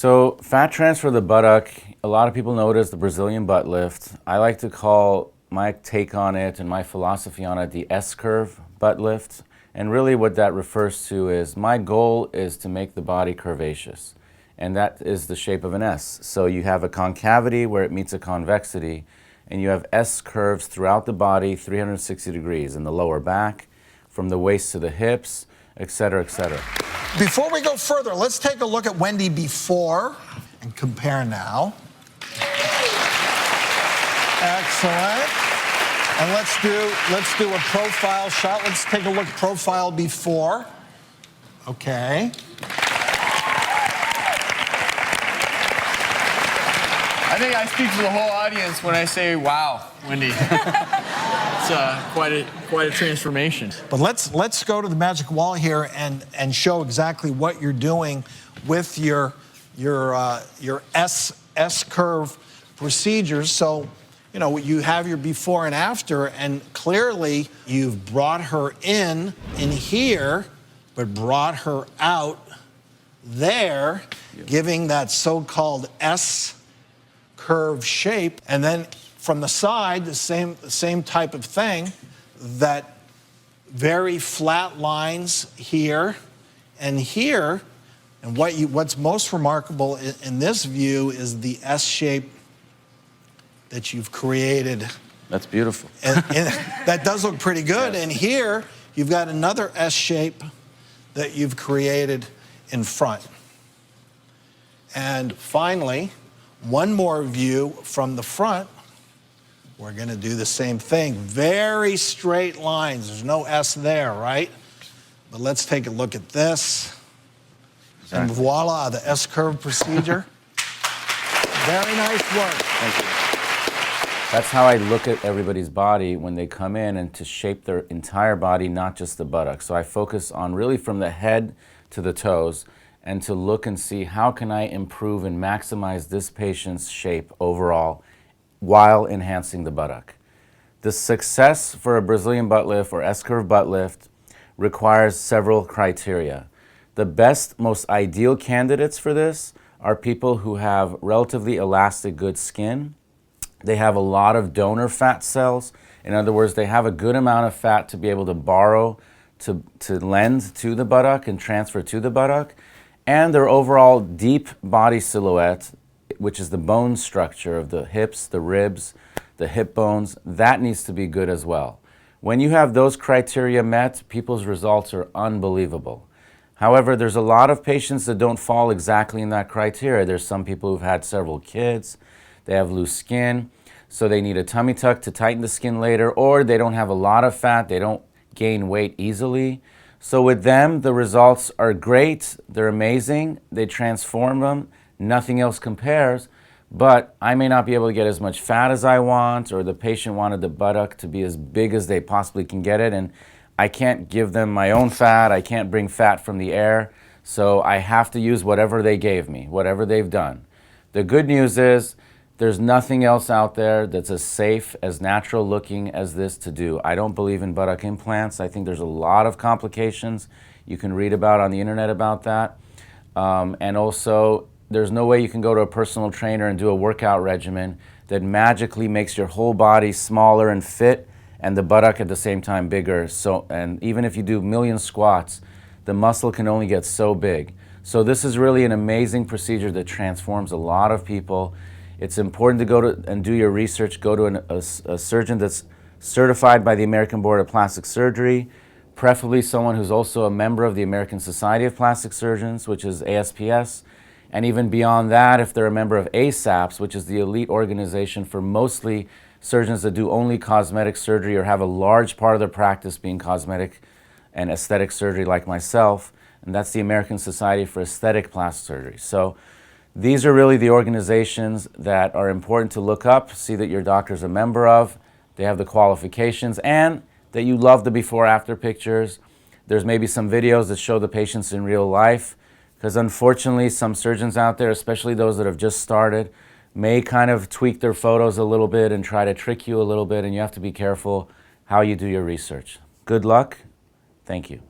So fat transfer of the buttock, a lot of people know it as the Brazilian butt lift. I like to call my take on it and my philosophy on it the S-Curve butt lift. And really what that refers to is my goal is to make the body curvaceous. And that is the shape of an S. So you have a concavity where it meets a convexity, and you have S curves throughout the body, 360 degrees in the lower back, from the waist to the hips, etc., etc. Before we go further, let's take a look at Wendy before and compare now. Excellent. And let's do a profile shot. Let's take a look at profile before. Okay. I think I speak for the whole audience when I say, wow, Wendy. It's quite a transformation. But let's go to the magic wall here and show exactly what you're doing with your S-curve procedures. So, you know, you have your before and after, and clearly you've brought her in here, but brought her out there, giving that so-called S-curve shape. And then from the side, the same type of thing, that very flat lines here and here. And what's most remarkable in this view is the S shape that you've created. That's beautiful. And that does look pretty good. Yes. And here, you've got another S shape that you've created in front. And finally, one more view from the front. We're gonna do the same thing. Very straight lines. There's no S there, right? But let's take a look at this. Exactly. And voila, the S-curve procedure. Very nice work. Thank you. That's how I look at everybody's body when they come in, and to shape their entire body, not just the buttocks. So I focus on really from the head to the toes, and to look and see how can I improve and maximize this patient's shape overall while enhancing the buttock. The success for a Brazilian butt lift or S-curve butt lift requires several criteria. The best, most ideal candidates for this are people who have relatively elastic, good skin. They have a lot of donor fat cells. In other words, they have a good amount of fat to be able to borrow, to lend to the buttock and transfer to the buttock. And their overall deep body silhouette, which is the bone structure of the hips, the ribs, the hip bones, that needs to be good as well. When you have those criteria met, people's results are unbelievable. However, there's a lot of patients that don't fall exactly in that criteria. There's some people who've had several kids, they have loose skin, so they need a tummy tuck to tighten the skin later, or they don't have a lot of fat, they don't gain weight easily. So with them, the results are great, they're amazing, they transform them, nothing else compares, but I may not be able to get as much fat as I want, or the patient wanted the buttock to be as big as they possibly can get it, and I can't give them my own fat, I can't bring fat from the air, so I have to use whatever they gave me, whatever they've done. The good news is, there's nothing else out there that's as safe, as natural looking as this to do. I don't believe in buttock implants. I think there's a lot of complications you can read about on the internet about that. And also, there's no way you can go to a personal trainer and do a workout regimen that magically makes your whole body smaller and fit and the buttock at the same time bigger. So, and even if you do a million squats, the muscle can only get so big. So this is really an amazing procedure that transforms a lot of people. It's important to go to and do your research. Go to a surgeon that's certified by the American Board of Plastic Surgery, preferably someone who's also a member of the American Society of Plastic Surgeons, which is ASPS. And even beyond that, if they're a member of ASAPS, which is the elite organization for mostly surgeons that do only cosmetic surgery or have a large part of their practice being cosmetic and aesthetic surgery like myself, and that's the American Society for Aesthetic Plastic Surgery. So these are really the organizations that are important to look up, see that your doctor's a member of, they have the qualifications, and that you love the before-after pictures. There's maybe some videos that show the patients in real life, because unfortunately some surgeons out there, especially those that have just started, may kind of tweak their photos a little bit and try to trick you a little bit, and you have to be careful how you do your research. Good luck. Thank you.